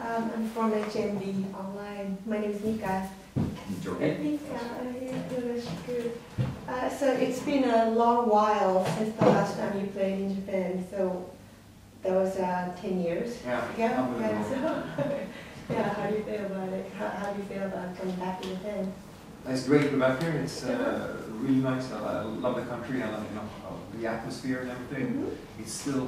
I'm from HMB Online. My name is Mika. So it's been a long while since the last time you played in Japan. So that was 10 years. Yeah. So, yeah. How do you feel about it? How do you feel about coming back to Japan? It's great to be back here. It's really nice. I love the country. I love the atmosphere and everything. It's still.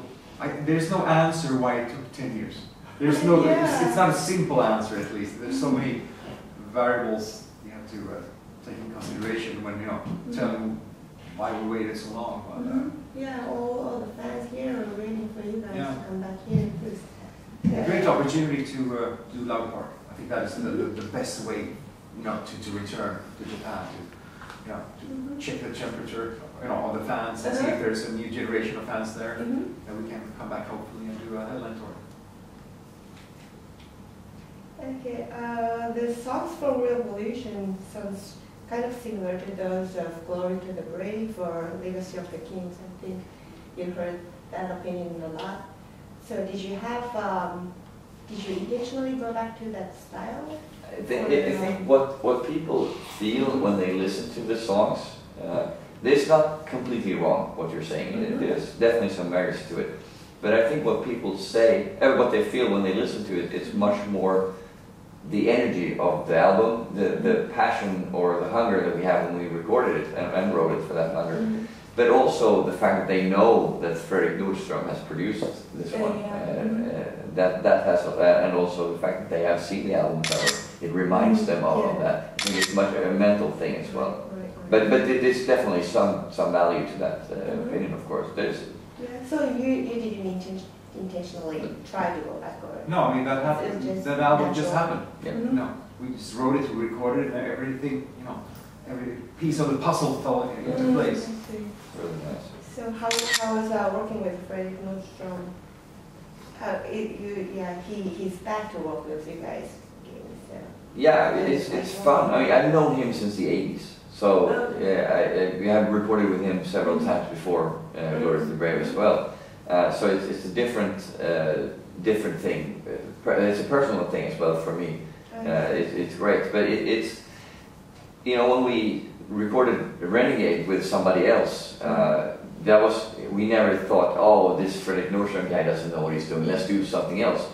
There's no answer why it took 10 years. There's no. It's not a simple answer, at least. There's so many variables you have to take in consideration when telling why we waited so long. But, yeah, all the fans here are waiting for you guys to come back here. A great opportunity to do Loud Park. I think that is the best way, to return to Japan, to check the temperature, of the fans and see if there's a new generation of fans there, and we can come back hopefully and do a headline tour. Okay, the songs from Revolution sounds kind of similar to those of Glory to the Brave or Legacy of the Kings. I think you've heard that opinion a lot. So did you intentionally go back to that style? I think what people feel when they listen to the songs, it's not completely wrong what you're saying. There's definitely some merits to it. But I think what people say, what they feel when they listen to it, it's much more the energy of the album, the passion or the hunger that we have when we recorded it and wrote it for that matter. But also the fact that they know that Fredrik Nordström has produced this one. That has, and also the fact that they have seen the album cover, it reminds them of that. I think it's much a mental thing as well. But there's definitely some value to that opinion, of course. So you didn't intentionally try to go back, or? No, I mean that happened. That album just happened. Yeah. No, we just wrote it, we recorded it, and everything. Every piece of the puzzle fell into place. Really nice. So how was working with Fredrik Nordström? He's back to work with you guys. Yeah, it's fun. I mean, I've known him since the 80s. So we have recorded with him several times before, Glory to the Brave as well. So it's a different thing. It's a personal thing as well for me. It's great, but it's when we recorded Renegade with somebody else, we never thought, oh, this Fredrik Nordström guy doesn't know what he's doing, let's do something else.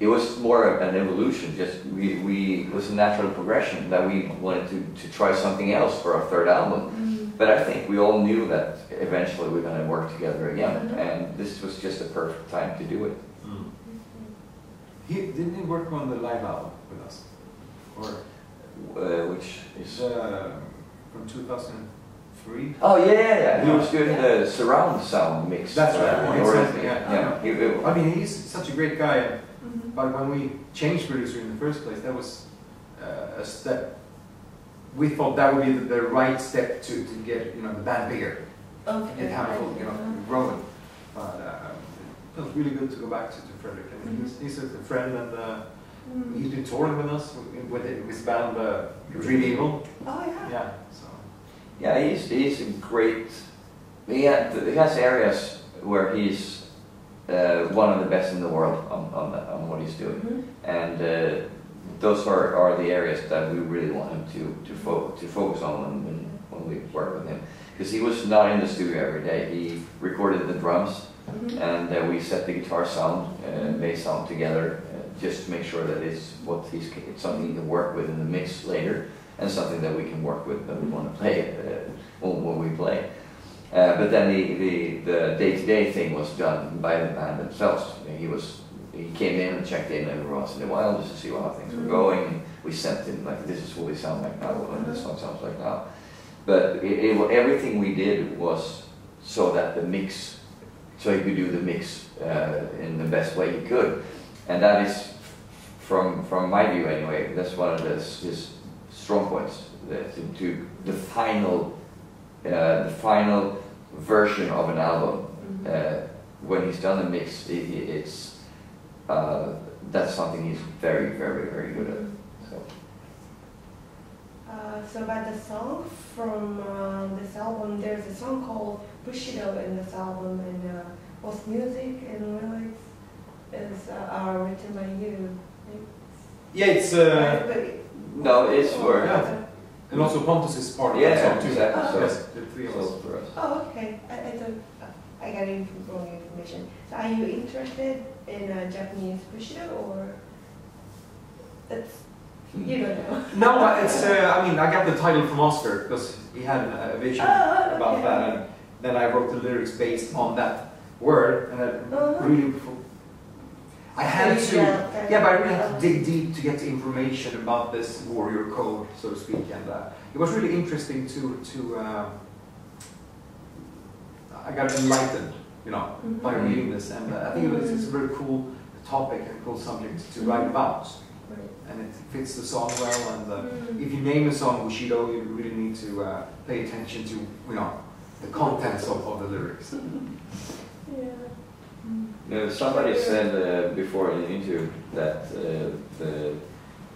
It was more of an evolution, it was a natural progression that we wanted to try something else for our third album. But I think we all knew that eventually we're going to work together again, and this was just a perfect time to do it. Didn't he work on the live album with us? Which is from 2003. Oh yeah. He was doing the surround sound mix. That's right. Exactly. I mean, he's such a great guy. But when we changed producer in the first place, that was a step. We thought that would be the right step to get the band bigger. Get HAMMERFALL growing. But it was really good to go back to Fredrik. I mean, he's a friend, and he's been touring with us with his band Dream Evil. Oh yeah. Yeah. So. Yeah, he's a great. He has areas where he's one of the best in the world on what he's doing, and those are the areas that we really want him to focus on when we work with him, because he was not in the studio every day. He recorded the drums, and we set the guitar sound, bass sound together, just to make sure that it's something he can work with in the mix later, and something that we can work with that we want to play when we play. But then the day-to-day thing was done by the band themselves. He came in and checked in every once in a while just to see how things were going. And we sent him like, this is what we sound like now, and this song sounds like now. But everything we did was so that so he could do the mix in the best way he could. And that is, from my view anyway, that's one of his strong points. To the final version of an album, when he's done the mix, that's something he's very, very, very good at. So about the song from this album, there's a song called Bushido in this album, and both music and lyrics are written by you. Yeah, it's No, it's for... yeah. And also Pontus is part of Yeah, the song too. exactly. So- Yes, the three of us. So for us. Oh, okay. I thought I got wrong information. So are you interested in Japanese Bushido or that's you don't know? No, it's. I mean, I got the title from Oscar because he had a vision Oh, about okay. that, and then I wrote the lyrics based on that word, and I really. I had to. Yeah, but I really had to dig deep to get the information about this warrior code, so to speak, and it was really interesting to. I got enlightened, you know, by reading this, and I think it's a very cool topic and cool subject to write about. And it fits the song well, and if you name a song Bushido, you really need to pay attention to, you know, the contents of the lyrics. Somebody said before in the interview that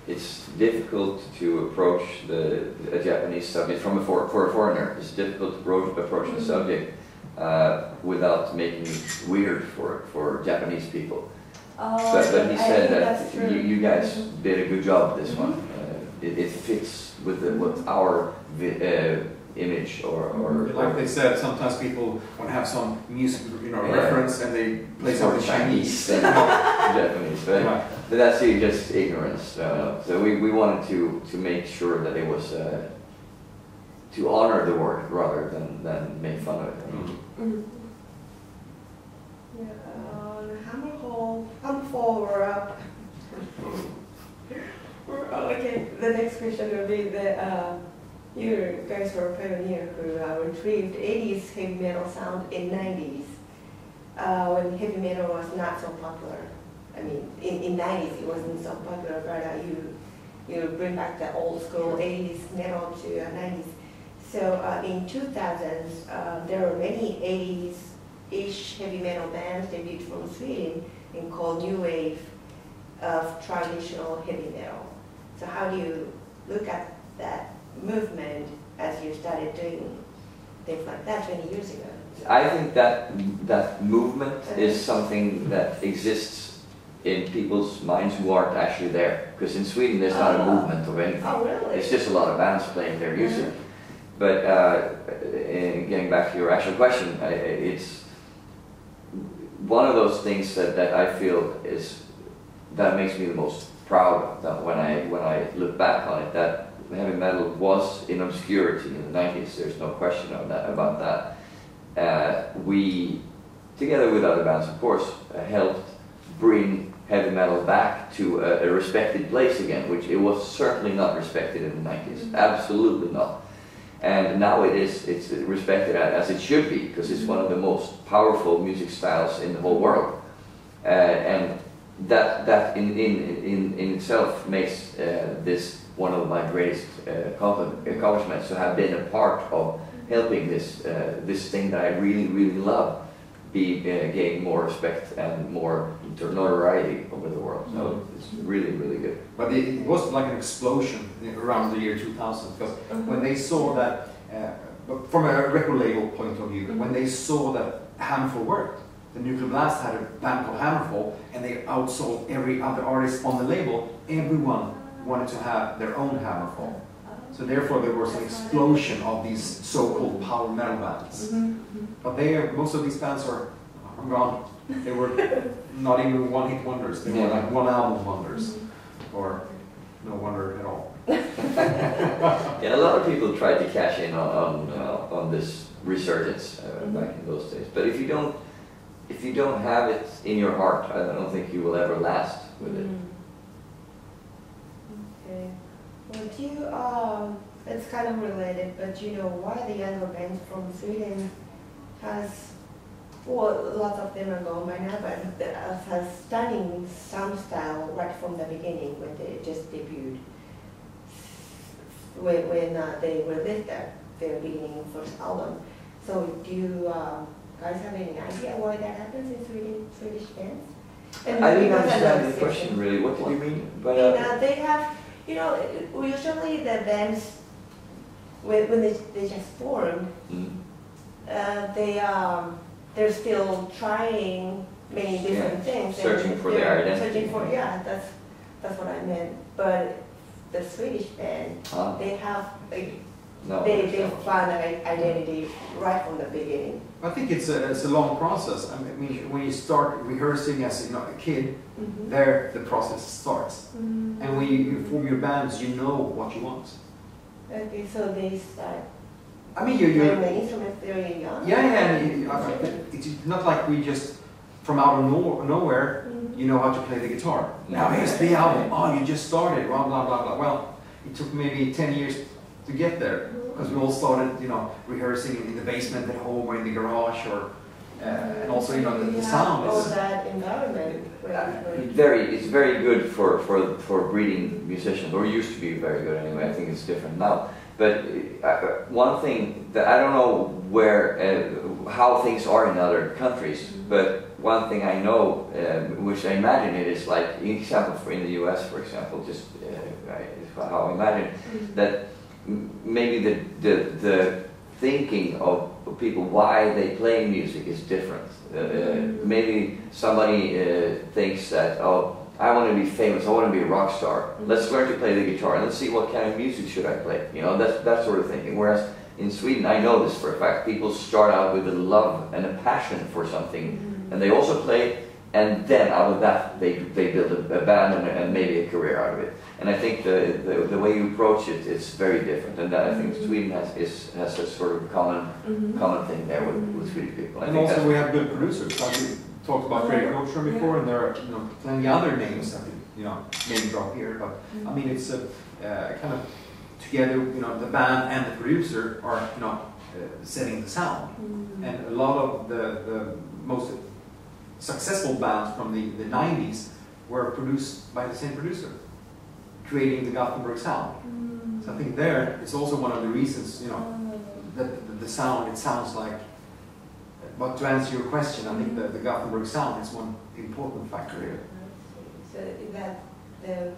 it's difficult to approach a Japanese subject for a foreigner. It's difficult to approach the subject without making it weird for Japanese people. But he said that you guys did a good job with this one. It fits with our image or like they said, sometimes people want to have some music, you know, reference, and they play some Chinese, Japanese. But that's just ignorance. So we wanted to make sure that it was to honor the word rather than make fun of it. HAMMERFALL, we're up. Okay, the next question will be you guys were a pioneer who retrieved 80s heavy metal sound in 90s when heavy metal was not so popular. I mean, in 90s it wasn't so popular, but you bring back the old school 80s metal to 90s. So in 2000s, there were many 80s-ish heavy metal bands debuted from Sweden and called new wave of traditional heavy metal. So how do you look at that movement as you started doing things like that 20 years ago? I think that movement is something that exists in people's minds who aren't actually there. Because in Sweden there's not a movement of anything. Oh, really? It's just a lot of bands playing their music. But getting back to your actual question, it's one of those things that I feel that makes me the most proud that when I look back on it, that heavy metal was in obscurity in the 90s. There's no question about that. We, together with other bands, of course, helped bring heavy metal back to a respected place again, which it was certainly not respected in the 90s. Absolutely not. And now it's respected as it should be, because it's one of the most powerful music styles in the whole world. And that in itself makes this one of my greatest accomplishments, to have been a part of helping this thing that I really, really love gain more respect and more notoriety over the world. So it's really, really good. But it was like an explosion around the year 2000, because when they saw that, from a record label point of view, when they saw that HAMMERFALL worked, the Nuclear Blast had a band called HAMMERFALL, and they outsold every other artist on the label. Everyone wanted to have their own HAMMERFALL. So therefore there was an explosion of these so-called power metal bands. But most of these bands are gone. They were not even one-hit wonders. They were like one-album wonders, or no wonder at all. Yeah, a lot of people tried to cash in on this resurgence back in those days. But if you don't have it in your heart, I don't think you will ever last with it. Okay. Well, it's kind of related, but you know why the younger bands from Sweden lots of them are gone by now, but has stunning sound style right from the beginning when they just debuted. When they released their beginning first album. So do you guys have any idea why that happens in Swedish bands? And I didn't understand the question really. What did you mean? But they have, you know, usually the bands when they just form, they're still trying many different things. Searching for their identity. Searching for, that's That's what I meant. But the Swedish band, they have like, they find an identity right from the beginning. I think it's a long process. I mean, when you start rehearsing as a kid, there the process starts. And when you form your bands, you know what you want. Okay, so they start. I mean, playing the instruments very young. Yeah. It's not like we just from out of nowhere, you know how to play the guitar. Now here's the album. Oh, you just started. Blah blah blah blah. Well, it took maybe 10 years to get there because we all started, rehearsing in the basement at home or in the garage, or and also the sound all is that environment. It's very good for breeding musicians, or used to be very good anyway. I think it's different now. But one thing that I don't know how things are in other countries, but one thing I know, which I imagine it is like, example in the US, for example, just how I imagine that maybe the thinking of people why they play music is different. Maybe somebody thinks that, oh, I want to be famous, I want to be a rock star. Let's learn to play the guitar and let's see what kind of music should I play. That sort of thinking. Whereas in Sweden, I know this for a fact, people start out with a love and a passion for something, and they also play, and then out of that they build a band and maybe a career out of it. And I think the way you approach it is very different, and I think Sweden has a sort of common thing there with Swedish people. And also we have good producers. Like we talked about Fredrik Nordström before, and there are plenty other names that name drop here. But I mean, it's a kind of together. The band and the producer are setting the sound, and a lot of the most successful bands from the 90s were produced by the same producer, creating the Gothenburg sound. So I think there it's also one of the reasons that the sound, it sounds like. But to answer your question, I think the Gothenburg sound is one important factor here. So is that the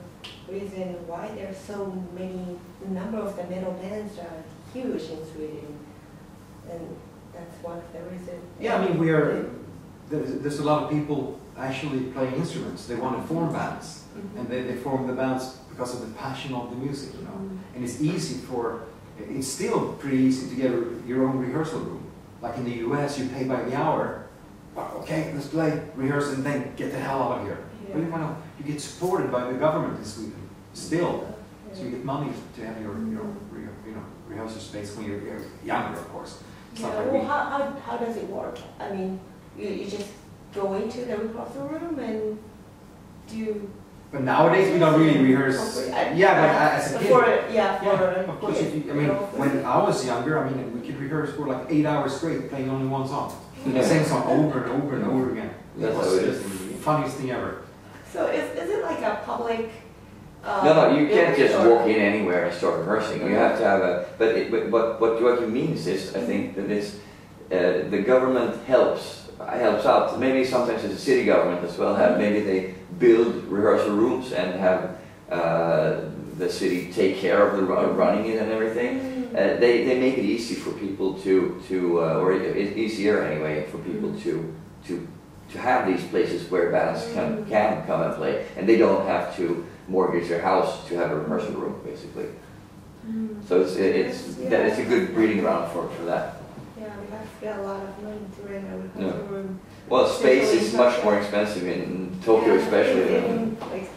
reason why there are so many, the number of the metal bands are huge in Sweden, and that's one of the reasons? Yeah, I mean there's a lot of people actually playing instruments. They want to form bands, and they form the bands because of the passion of the music, And it's it's still pretty easy to get your own rehearsal room. Like in the US, you pay by the hour. Well, okay, let's play, rehearse, and then get the hell out of here. But you get supported by the government in Sweden still, so you get money to have your rehearsal space when you're younger, of course. How does it work? I mean, you just go into the rehearsal room and do. But nowadays we don't really rehearse. But as a kid. Of course. When I was younger, we could rehearse for like 8 hours straight, playing only one song. The same song over and over and over again. It was the funniest thing ever. So is it like a public? No, you can't just walk in anywhere and start rehearsing. You have to have But what Joachim means is, I think that the government helps out. Maybe sometimes it's a city government as well. Maybe they build rehearsal rooms and have the city take care of the running it and everything. They make it easy for people or easier anyway for people to have these places where bands can come and play, and they don't have to mortgage their house to have a rehearsal room, basically. So it's a good breeding ground for that. Yeah, we have to get a lot of money to rent a rehearsal room. Well, space is much more expensive in Tokyo, especially. Like